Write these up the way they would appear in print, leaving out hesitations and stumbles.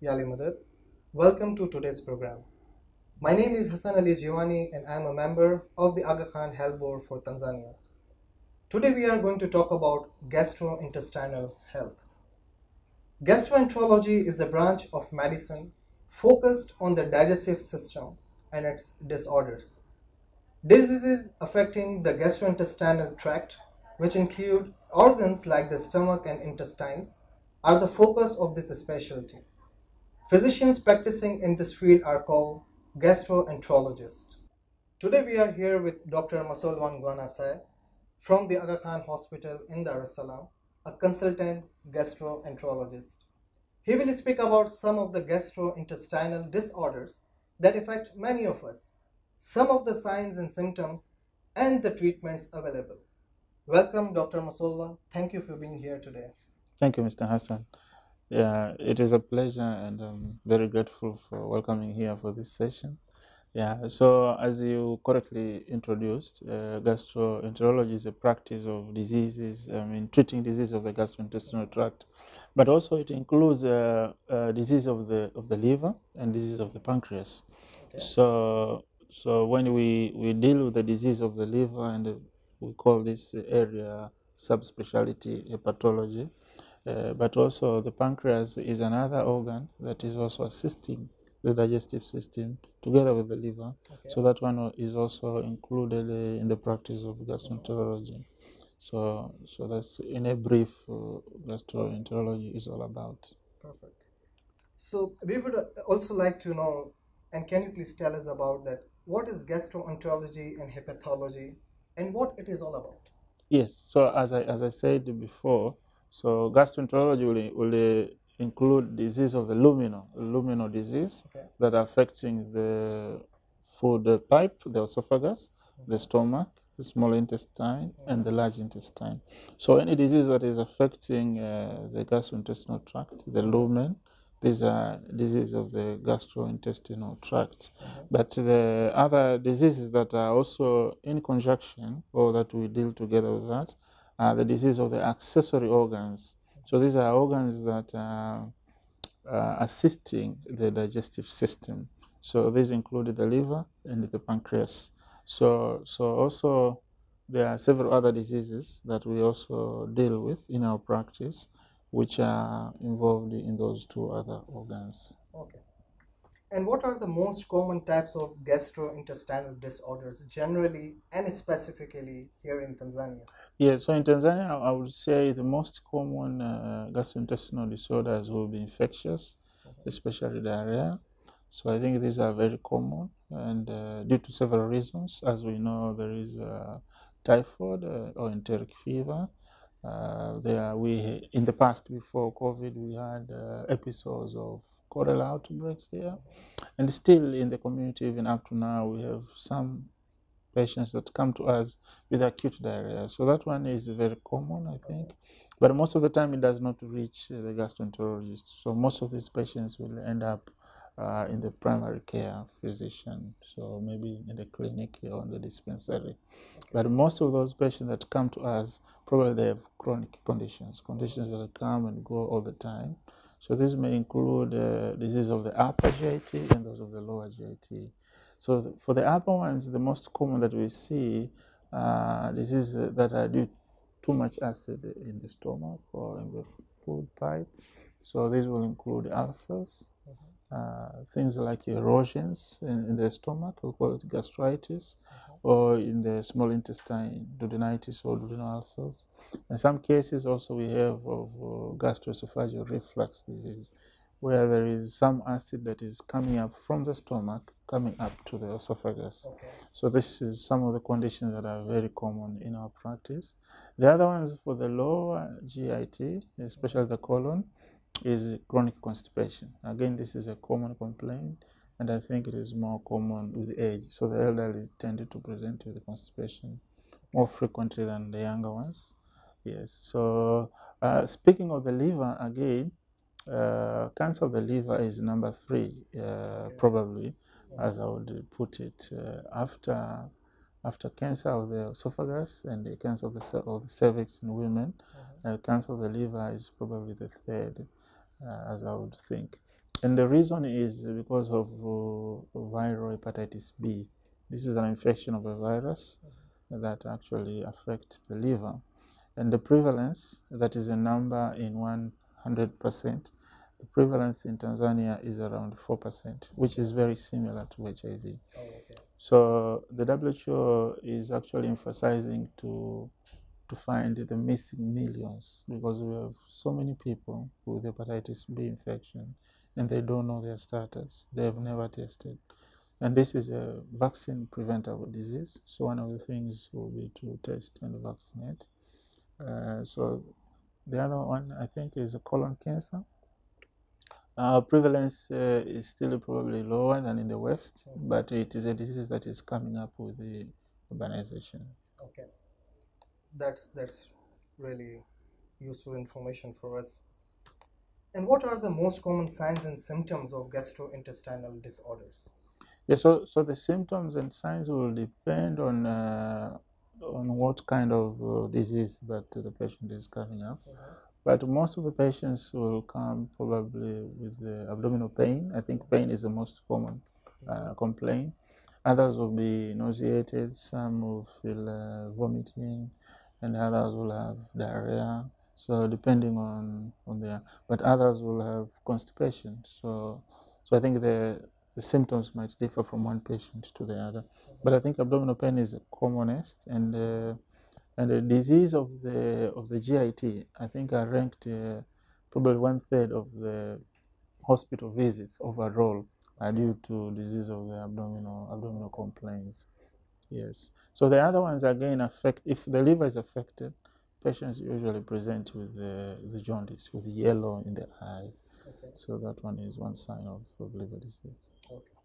Yali Madad. Welcome to today's program. My name is Hassan Ali Jiwani and I am a member of the Aga Khan Health Board for Tanzania. Today we are going to talk about gastrointestinal health. Gastroenterology is a branch of medicine focused on the digestive system and its disorders. Diseases affecting the gastrointestinal tract, which include organs like the stomach and intestines, are the focus of this specialty. Physicians practicing in this field are called gastroenterologists. Today we are here with Dr. Masolwa Ng'wanasayi from the Aga Khan Hospital in Dar es Salaam, a consultant gastroenterologist. He will speak about some of the gastrointestinal disorders that affect many of us, some of the signs and symptoms, and the treatments available. Welcome, Dr. Masolwa. Thank you for being here today. Thank you, Mr. Hassan. Yeah, it is a pleasure, and I'm very grateful for welcoming here for this session. Yeah, so as you correctly introduced, gastroenterology is a practice of diseases, treating disease of the gastrointestinal tract, but also it includes disease of the liver and disease of the pancreas. Okay. So when we deal with the disease of the liver, and we call this area subspecialty hepatology. But also the pancreas is another organ that is also assisting the digestive system together with the liver. Okay. So that one is also included in the practice of gastroenterology. So that's in a brief gastroenterology is all about. Perfect. So we would also like to know, and can you please tell us about that? What is gastroenterology and hepatology, and what it is all about? Yes. So as I said before, so gastroenterology will include disease of the luminal disease, Okay. that are affecting the food pipe, the esophagus, the stomach, the small intestine, and the large intestine. So any disease that is affecting the gastrointestinal tract, the lumen, these are diseases of the gastrointestinal tract. But the other diseases that are also in conjunction, or that we deal together with that, are the disease of the accessory organs. So these are organs that are assisting the digestive system. So these include the liver and the pancreas. So also there are several other diseases that we also deal with in our practice, which are involved in those two other organs. Okay. And what are the most common types of gastrointestinal disorders generally and specifically here in Tanzania? Yeah, so in Tanzania, I would say the most common gastrointestinal disorders will be infectious, especially diarrhea. So I think these are very common, and due to several reasons. As we know, there is typhoid or enteric fever. We in the past, before COVID, we had episodes of cholera outbreaks here, and still in the community, even up to now, we have some patients that come to us with acute diarrhea. So that one is very common, I think. But most of the time, it does not reach the gastroenterologist. So most of these patients will end up in the primary care physician, so maybe in the clinic or in the dispensary. But most of those patients that come to us, probably they have chronic conditions that come and go all the time. So this may include disease of the upper GIT and those of the lower GIT. So for the upper ones, the most common that we see diseases that are due too much acid in the stomach or in the food pipe. So these will include ulcers, things like erosions in the stomach, we call it gastritis, or in the small intestine, duodenitis or duodenal ulcers. In some cases also we have of gastroesophageal reflux disease, where there is some acid that is coming up from the stomach, coming up to the esophagus. Okay. So this is some of the conditions that are very common in our practice. The other ones for the lower GIT, especially the colon, is chronic constipation. Again, this is a common complaint, and I think it is more common with age. So the elderly tended to present with constipation more frequently than the younger ones. Yes. So speaking of the liver, again, cancer of the liver is number 3, probably, as I would put it, after cancer of the esophagus and the cancer of the cervix in women. Cancer of the liver is probably the 3rd, as I would think. And the reason is because of viral hepatitis B. This is an infection of a virus that actually affects the liver. And the prevalence, that is a number in 100%, the prevalence in Tanzania is around 4%, which is very similar to HIV. Oh, okay. So the WHO is actually emphasizing to find the missing millions, because we have so many people with hepatitis B infection and they don't know their status. They have never tested. And this is a vaccine preventable disease. So one of the things will be to test and vaccinate. So the other one, I think, is colon cancer. Prevalence is still probably lower than in the West, but it is a disease that is coming up with the urbanization. Okay, that's really useful information for us. And what are the most common signs and symptoms of gastrointestinal disorders? Yeah, so the symptoms and signs will depend on what kind of disease that the patient is coming up. But most of the patients will come probably with abdominal pain. I think pain is the most common complaint. Others will be nauseated, some will feel vomiting, and others will have diarrhea. So depending on their, but others will have constipation. So I think the symptoms might differ from one patient to the other. But I think abdominal pain is the commonest, and the disease of the GIT, I think, are ranked probably 1/3 of the hospital visits overall are due to disease of the abdominal complaints. Yes. So the other ones again affect, if the liver is affected, patients usually present with the jaundice, with yellow in the eye. Okay. So that one is one sign of liver disease. Okay.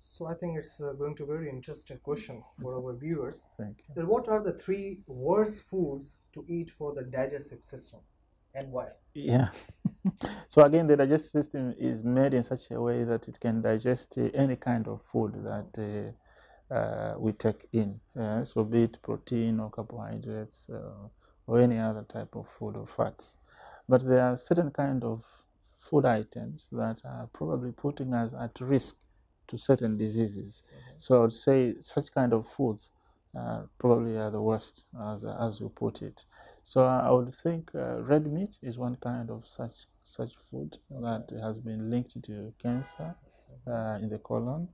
So I think it's going to be a very interesting question for our viewers. Thank you. Then what are the 3 worst foods to eat for the digestive system and why? Yeah. So again, the digestive system is made in such a way that it can digest any kind of food that we take in. So be it protein or carbohydrates or any other type of food or fats. But there are certain kind of food items that are probably putting us at risk to certain diseases. So I would say such kind of foods probably are the worst, as you put it. So I would think red meat is one kind of such food that has been linked to cancer in the colon.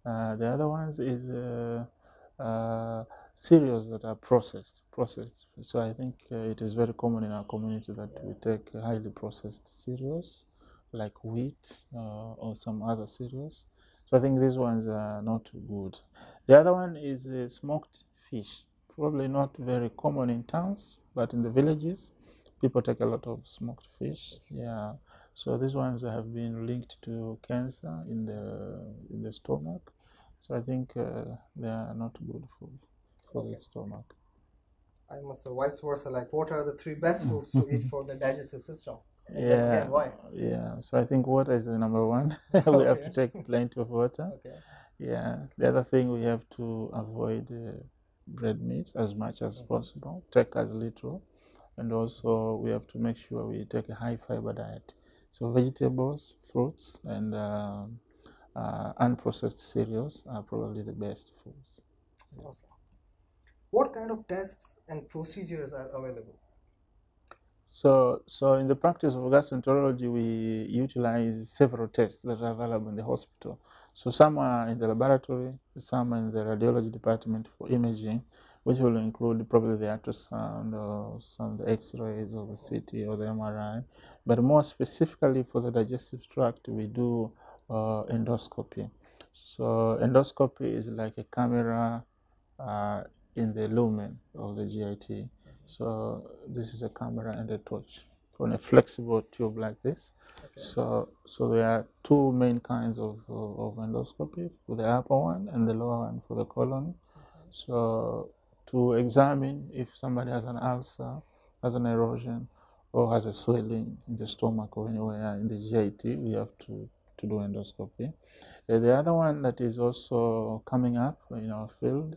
The other ones is cereals that are processed. So I think it is very common in our community that we take highly processed cereals like wheat or some other cereals. So I think these ones are not good. The other one is smoked fish. Probably not very common in towns, but in the villages, people take a lot of smoked fish. Yeah. So these ones have been linked to cancer in the stomach. So I think they are not good for the stomach. I must say vice versa, like what are the 3 best foods to eat for the digestive system? And Yeah. then again, why? Yeah. So I think water is the number one. We have to take plenty of water. Okay. Yeah. The other thing, we have to avoid red meat as much as possible. Take as little. And also we have to make sure we take a high fiber diet. So vegetables, fruits, and unprocessed cereals are probably the best foods. Yes. Okay. What kind of tests and procedures are available? So in the practice of gastroenterology, we utilize several tests that are available in the hospital. So some are in the laboratory, some are in the radiology department for imaging, which will include probably the ultrasound or some of the X-rays or the CT or the MRI. But more specifically for the digestive tract, we do endoscopy. So endoscopy is like a camera in the lumen of the GIT. So this is a camera and a torch on a flexible tube like this. Okay. So there are 2 main kinds of endoscopy, for the upper one and the lower one for the colon. So to examine if somebody has an ulcer, has an erosion, or has a swelling in the stomach or anywhere in the GIT, we have to do endoscopy. The other one that is also coming up in our field,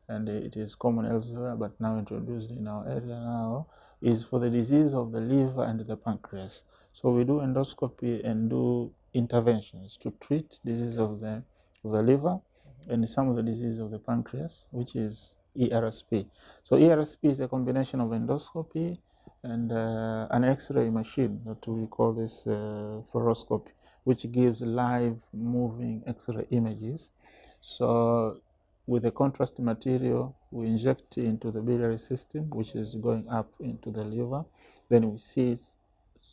and it is common elsewhere but now introduced in our area now, is for the disease of the liver and the pancreas. So we do endoscopy and do interventions to treat disease of the liver and some of the disease of the pancreas, which is ERSP. So ERSP is a combination of endoscopy and an X-ray machine that we call this fluoroscopy, which gives live moving X-ray images. So with the contrast material, we inject into the biliary system, which is going up into the liver. Then we see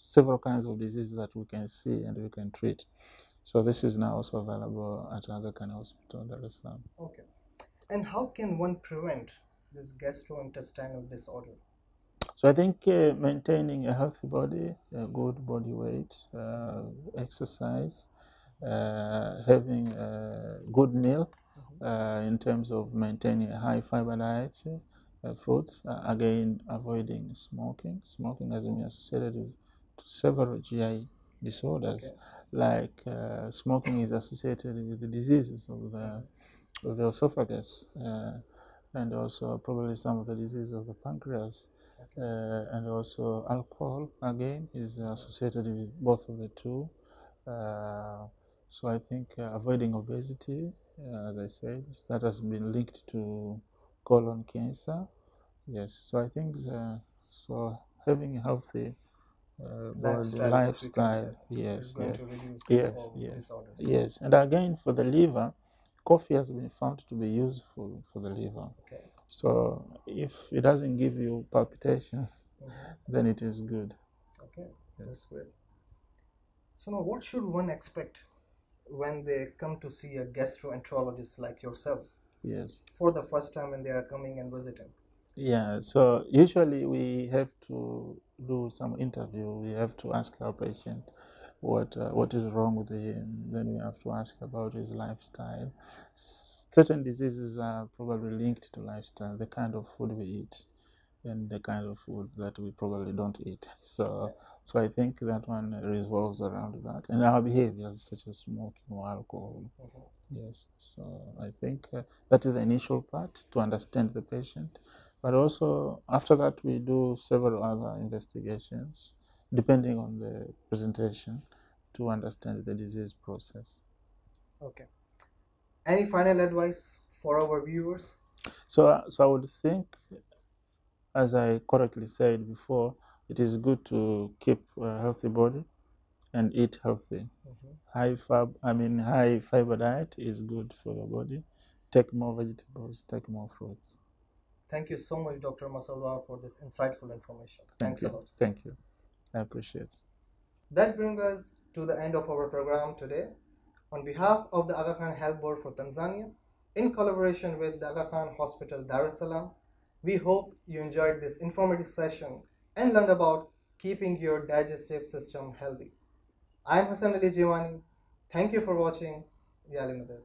several kinds of diseases that we can see and we can treat. So this is now also available at Aga Khan Hospital, Dar es Salaam. Okay. And how can one prevent this gastrointestinal disorder? So I think maintaining a healthy body, a good body weight, exercise, having a good meal in terms of maintaining a high fiber diet, fruits, again avoiding smoking. Smoking has been associated with several GI disorders, like smoking is associated with the diseases of the esophagus, and also probably some of the diseases of the pancreas. And also alcohol again is associated with both of the two. So I think avoiding obesity, as I said, that has been linked to colon cancer. Yes, so I think so having a healthy lifestyle, yes, is going to reduce disorders. Yes, and again for the liver, coffee has been found to be useful for the liver. Okay. So if it doesn't give you palpitations, then it is good. Okay, that's great. So now what should one expect when they come to see a gastroenterologist like yourself? Yes. For the first time when they are coming and visiting? Yeah, so usually we have to do some interview. We have to ask our patient what is wrong with him. Then we have to ask about his lifestyle. Certain diseases are probably linked to lifestyle, the kind of food we eat and the kind of food that we probably don't eat. So I think that one revolves around that. And our behaviors, such as smoking or alcohol. Yes, so I think that is the initial part, to understand the patient. But also after that we do several other investigations depending on the presentation to understand the disease process. Okay. Any final advice for our viewers? So I would think, as I correctly said before, it is good to keep a healthy body and eat healthy. High fiber diet is good for your body. Take more vegetables, take more fruits. Thank you so much, Dr. Masolwa, for this insightful information. Thanks a lot. Thank you. I appreciate it. That brings us to the end of our program today. On behalf of the Aga Khan Health Board for Tanzania, in collaboration with the Aga Khan Hospital Dar es Salaam, we hope you enjoyed this informative session and learned about keeping your digestive system healthy. I am Hassan Ali Jiwani. Thank you for watching. Yalinadar.